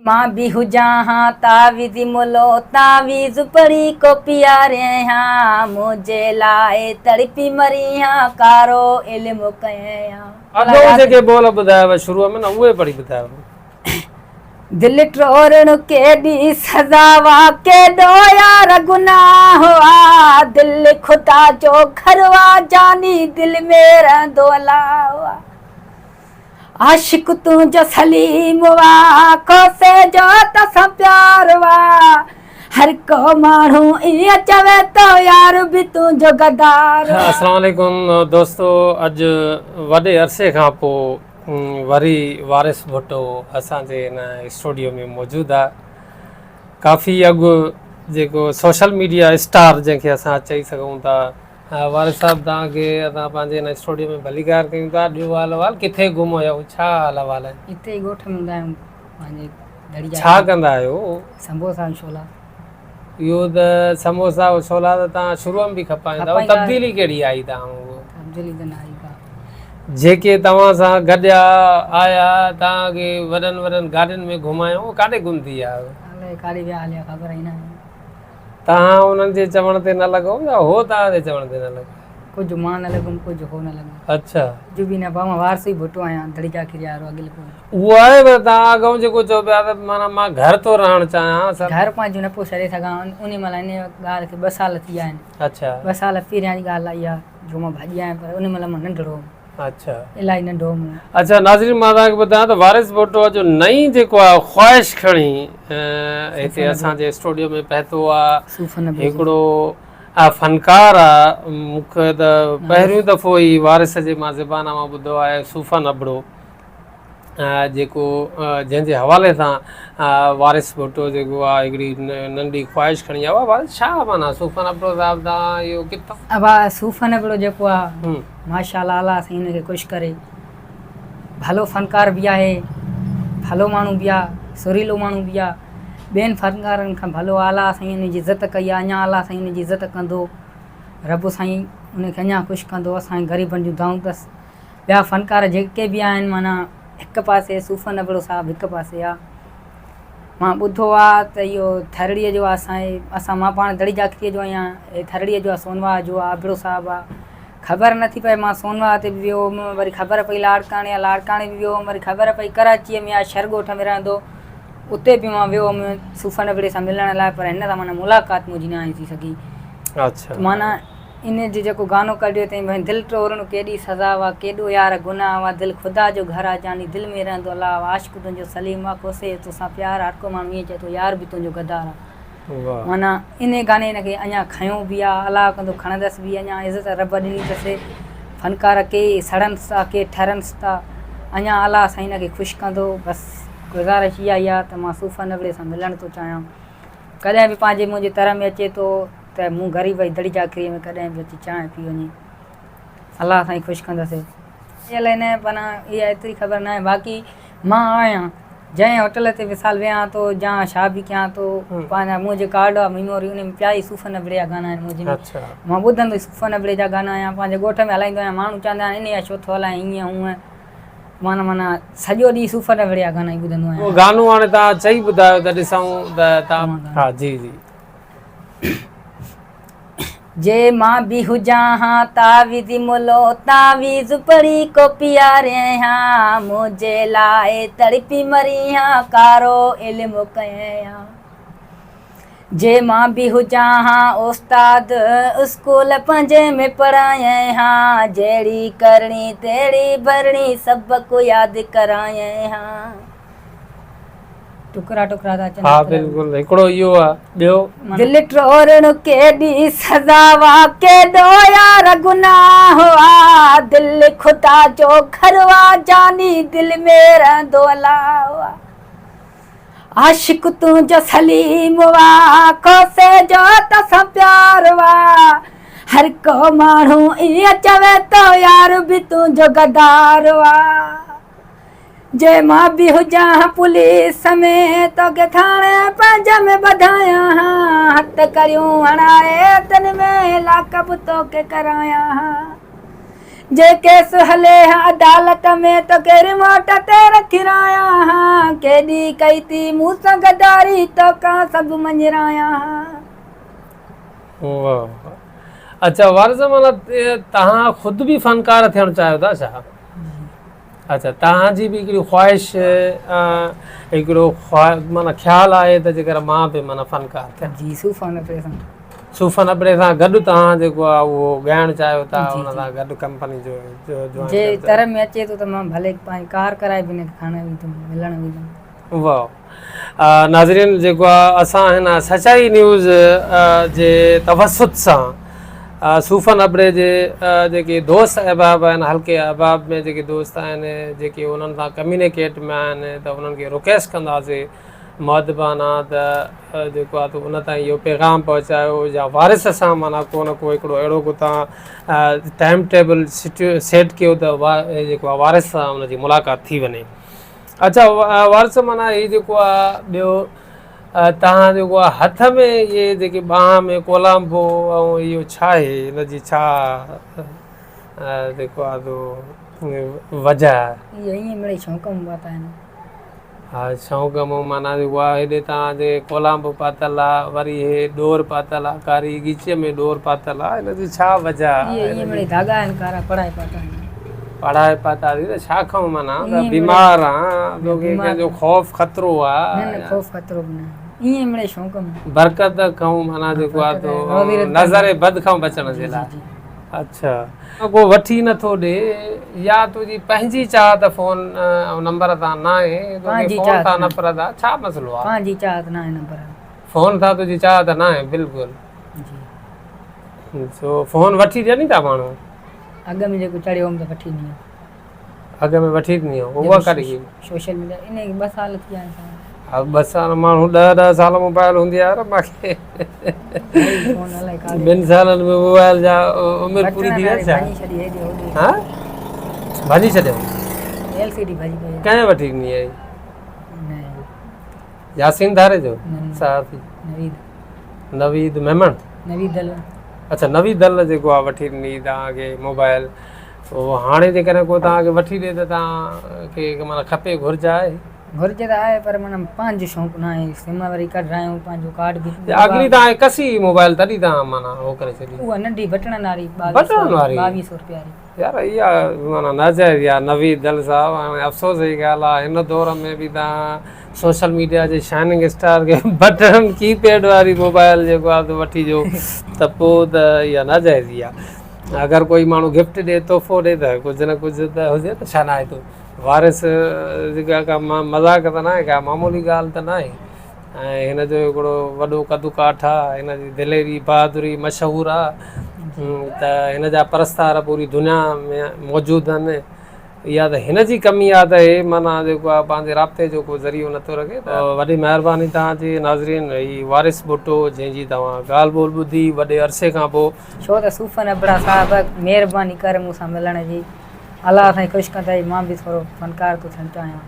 माँ बिहु जहाँ तावीज़ मोलो तावीज़ पड़ी को प्यारे यहाँ मुझे लाए तड़पी मरी यहाँ कारो इल्म कहे यहाँ अगो जेके बोल ॿुधायव शुरू में न उहे पढ़ी ॿुधायव। दिल टोरण के दी सजावा के दो यार गुनाह हुआ दिल खुदा जो घरवा जानी दिल मेरा दोला हुआ आशिक तू जो सलीम वा को से जो तसा प्यार वा हर को माण्हू ईअं चवे तो यार भी तू जो गदार वा। अस्सलाम वालेकुम दोस्तों, अॼु वॾे अरसे खां पोइ वरी वारिस भुट्टो असांजे हिन स्टूडियो में मौजूदु आहे। काफ़ी अॻु जेको सोशल मीडिया स्टार जंहिंखे असां चई सघूं था, वारिस साहिबु तव्हांखे असां पंहिंजे हिन स्टूडियो में भलीकार कयूं था। ॿियो हाल अहिवाल, किथे घुमो आहियो, छा हाल अहिवाल आहे? हिते ई ॻोठ में हूंदा आहियूं पंहिंजे धड़ी जा। छा कंदा आहियो? समोसा ऐं छोला। इहो त समोसा ऐं छोला त तव्हां शुरूअ में बि खपाईंदा, तब्दीली कहिड़ी आई तव्हां? तब्दीली त न आई का। जेके तव्हां सां गॾिया आया तव्हांखे वॾनि वॾनि गाॾियुनि में घुमायो, काॾे गुम थी विया? अलाए काॾे विया हलिया ख़बर ई न आहे। तव्हां उन्हनि जे चवण ते न लॻो या हो तव्हां जे चवण ते न लॻो? कुझु मां न लॻुमि, कुझु हो न लॻो। अच्छा, कुझु बि न पाऊं, मां वारस ई भुट्टो आहियां, धड़ी जा किरिया वारो अॻिले को। उहो आहे पर तव्हां अॻूं जेको चओ पिया त माना मां घर थो रहणु चाहियां। घर पंहिंजो न पोइ छॾे सघां, उन महिल इन ॻाल्हि खे 2 साल थी विया आहिनि। अच्छा, 2 साल पहिरियां जी ॻाल्हि आई आहे जो मां भाॼी आहियां, पर उन महिल मां नंढड़ो हुउमि। अच्छा, इलाही नंढो हुउमि। अच्छा नाज़रीन, मां तव्हांखे ॿुधायां त वारिस भुट्टो जो नई जेको आहे ख़्वाहिश खणी हिते असांजे स्टूडियो में पहुतो आहे। हिकिड़ो फनकार आहे, मूंखे त पहिरियों दफ़ो ई वारिस जे मां ज़बान मां ॿुधो आहे सूफ़न अबड़ो, जेको जंहिंजे हवाले सां वारिस भुट्टो जेको आहे हिकिड़ी नंढी ख़्वाहिश खणी आयो आहे। वारिस छा माना सूफ़न अबड़ो साहिबु तव्हां इहो किथां? अब सूफ़न अबड़ो जेको आहे माशाअल्लाह अल्लाह साईं हिनखे ख़ुशि करे, भलो फ़नकार बि आहे, भलो माण्हू बि आहे, सुरीलो माण्हू बि आहे। ॿियनि फ़नकारनि खां भलो अल्लाह साईं हिनजी इज़त कई आहे, अञा अल्लाह साईं हिनजी इज़त कंदो, रब साईं हुनखे अञा ख़ुशि कंदो। असांजे ग़रीबनि जूं दुआऊं अथसि। ॿिया फ़नकार जेके बि आहिनि माना हिकु पासे सूफ़न अबड़ो साहिबु हिकु पासे आहे। मां ॿुधो आहे त इहो थरड़ीअ जो आहे, मां पाण दड़ी जाखरीअ जो आहियां, थरड़ीअ जो आहे, सोनवा जो आहे, अबड़ो साहिबु आहे। ख़बर नथी पए, मां सोनवा ते बि वियो हुउमि, वरी ख़बर पई लाड़काणे बि वियो हुउमि, वरी ख़बर पई कराचीअ में आहे, शरगोठ में रहंदो, उते बि मां वियो हुउमि सूफ़न अबड़े सां मिलण लाइ, पर हिन सां माना मुलाक़ात मुंहिंजी न आई थी सघी। अच्छा, माना इन जो जेको गानो कढियो अथई, भई दिलि टोरण केॾी सज़ा हुआ, केॾो यार गुनाह हुआ, दिलि ख़ुदा जो घर आहे जानी दिलि में रहंदो अलाह, आशिक़ तुंहिंजो सलीम आहे, कोसे तोसां प्यार, हर को माण्हू ईअं चए थो यार बि तुंहिंजो गदार आहे। माना इन गाने हिनखे अञा खयो बि आहे, अलाह कंदो खणंदसि बि, अञा इज़त रब ॾिनी अथसि। फ़नकार के सड़न्स था, के ठरन्स था, अञा अलाह साईं हिनखे ख़ुशि कंदो। बसि गुज़ारिश इहा ई आहे त मां सूफ़न अबड़े सां मिलणु थो चाहियां। कॾहिं बि पंहिंजे मुंहिंजे तर में अचे थो त मूं ग़रीब जी दड़ी जाखरीअ में कॾहिं बि अची चांहि पी वञे, अलाह साईं ख़ुशि कंदसि। इहा न माना इहा एतिरी ख़बर न आहे। बाक़ी मां आहियां जंहिं होटल ते मिसाल वियां थो या छा बि कयां थो, पंहिंजा मुंहिंजे कार्ड आहे मेमोरी, उन में पिया ई सूफ़न अबड़े जा गाना आहिनि मुंहिंजे में। मां ॿुधंदो सूफ़न अबड़े जा गाना आहियां, पंहिंजे ॻोठ में हलाईंदो आहियां। माण्हू चवंदा आहिनि इन जा छो थो हलाए हीअं हूअं, माना सॼो ॾींहुं सूफ़न अबड़े जा गाना ई ॿुधंदो आहियां। उहो गानो हाणे तव्हां चई ॿुधायो त ॾिसूं त तव्हां। हा जी जी। जे मां बिहु जहाँ तावीज़ मोलो तावीज़ पड़ी को प्यारे यहाँ मुझे लाए तड़पी मरी यहाँ कारो इल्म कहे यहाँ। जे मां बिहु जहाँ उस्ताद स्कूल 5 में पढ़ाए यहाँ, जहिड़ी करणी तहिड़ी भरणी सबक यादि कराए यहाँ। टुकड़ा टुकड़ा था चवनि। हा बिल्कुलु, हिकिड़ो इहो आहे। ॿियो दिलि टोरण केॾी सज़ा वा, केॾो यार गुनाह हुआ, दिलि ख़ुदा जो घर वा जानी दिलि में रहंदो अलाह हुआ। आशिक तुंहिंजो सलीम वा, कोसे जो तोसां प्यार वा, हर को माण्हू ईअं चवे तो यार बि तुंहिंजो गदार वा। जे मां बि हुजां पुलिस में तोखे थाणे 5 में ॿधायां, हथ करियूं हणाए तन में लाकब तोखे करायां। जे केस हले अदालत में तो के रिमोट ते रखिराया हाँ केडी कई थी मूं सां गदारी तो का सब मंजराया वाह अच्छा वारिस माना तव्हां ख़ुदि बि फनकार थियणु चाहियो था छा अच्छा तव्हांजी बि हिकिड़ी ख़्वाहिश हिकिड़ो माना ख़्यालु आहे त जेकर मां बि माना फनकार थियां जी सूफ़ान पे सां सूफ़न अबड़े सां गॾु तव्हां जेको आहे उहो ॻाइणु चाहियो था हुन सां गॾु कंपनी जो जे तरह में अचे थो त मां भले पंहिंजी कार कराए बि न खाइण बि मिलण बि वाह नाज़रीन जेको आहे असां हिन सचाई न्यूज़ जे तवसुत सां सूफ़न अबड़े जे जेके दोस्त अहबाब आहिनि हल्के अहबाब में जेके दोस्त आहिनि जेके उन्हनि सां कम्यूनिकेट में आहिनि त उन्हनि खे रिक्वेस्ट कंदासीं मुअदबाना त जेको आहे त उन ताईं इहो पैगाम पहुचायो या वारिस सां माना को न को हिकिड़ो अहिड़ो को तव्हां टाइम टेबल सेट कयो त जेको आहे वारिस सां उनजी मुलाक़ात थी वञे अच्छा वारिस माना हीउ जेको आहे ॿियो तव्हां जेको आहे हथ में इहे जेके ॿांह में कोलांबो ऐं इहो छा आहे हिनजी छा जेको आहे तो वजह इहो ईअं मिड़ई शौक़ु बात आहिनि हा शौक़ु मूं माना जेको आहे हेॾे तव्हांजे कोलांबो पातल आहे वरी हे डोर पातल आहे कारी गीचे में डोर पातल आहे हिनजी छा वजह आहे ईअं मिड़ई धागा आहिनि कारा पढ़ाई पाता आहिनि पढ़ाई पाता थी त छा खाऊं माना बीमार आहे तोखे कंहिंजो ख़ौफ़ ख़तरो आहे न ख़ौफ़ ख़तरो बि न ईअं मिड़ई शौक़ु में बरकत खाऊं माना जेको आहे तो नज़र बद खां बचण जे लाइ अच्छा को वठी नथो ॾे या तुंहिंजी पंहिंजी चाहत फोन नंबर तां न आहे तोखे फोन तां नफ़रत आहे छा मसइलो आहे पंहिंजी चाहत न आहे नंबर फोन तां तुंहिंजी चाहत न आहे बिल्कुलु सो फोन वठी ॾियनि था माण्हू अॻ में जेको चढ़ियो हुअमि त वठी ॾिनो अॻ में वठी ॾिनी उहा कॾहिं सोशल मीडिया इन 2 साल थी विया आहिनि हा 2 साल माण्हू 10 साल मोबाइल हूंदी आहे यार मूंखे 2 सालनि में मोबाइल जा उमिरि पूरी थी वई छा हा भाॼी छॾियो एलसीडी भाॼी कंहिं वठी ॾिनी आहे यासीन धारे जो साफ़ी नवीद मेमन नवीद दल अच्छा नवीद दल जेको आहे वठी ॾिनी तव्हांखे मोबाइल पोइ हाणे जेकॾहिं को तव्हांखे वठी ॾिए त तव्हांखे माना खपे घुरिज आहे घुरिज त आहे पर माना पंहिंजो शौक़ु न आहे सिम वरी कढायूं पंहिंजो कार्ड बि अगली तव्हां कसी मोबाइल तॾहिं तव्हां माना उहो करे छॾी उहा नंढी बटणनि वारी बटणनि वारी 2200 रुपया वारी यार इहा माना नाजाइज़ आहे नवीद दल साहब हाणे अफ़सोस जी ॻाल्हि आहे हिन दौर में बि तव्हां सोशल मीडिया जे शाइनिंग स्टार खे बटन कीपैड वारी मोबाइल जेको आहे त वठी ॾियो त पोइ त इहा नाजाइज़ ई आहे अगरि कोई माण्हू गिफ्ट ॾिए तोहफ़ो ॾिए त कुझु न कुझु त हुजे त छा न आहे तो वारिस जेका का मज़ाक त न आहे का मामूली ॻाल्हि त न आहे ऐं हिन जो हिकिड़ो वॾो कदु काठ आहे हिन जी दिलेरी बहादुरी मशहूरु आहे त हिन जा परस्तार पूरी दुनिया में मौजूदु आहिनि इहा त हिन जी कमी आहे त हे माना जेको आहे पंहिंजे राब्ते जो को ज़रियो नथो रखे त वॾी महिरबानी तव्हांजी नाज़रीन हीउ वारिस भुट्टो जंहिंजी तव्हां ॻाल्हि ॿोल ॿुधी वॾे अरसे खां पोइ छो त सूफ़न अबड़ा साहिब महिरबानी करे मूंसां मिलण जी अलाह साईं ख़ुशि कंदा मां बि थोरो फनकार थो थियणु चाहियां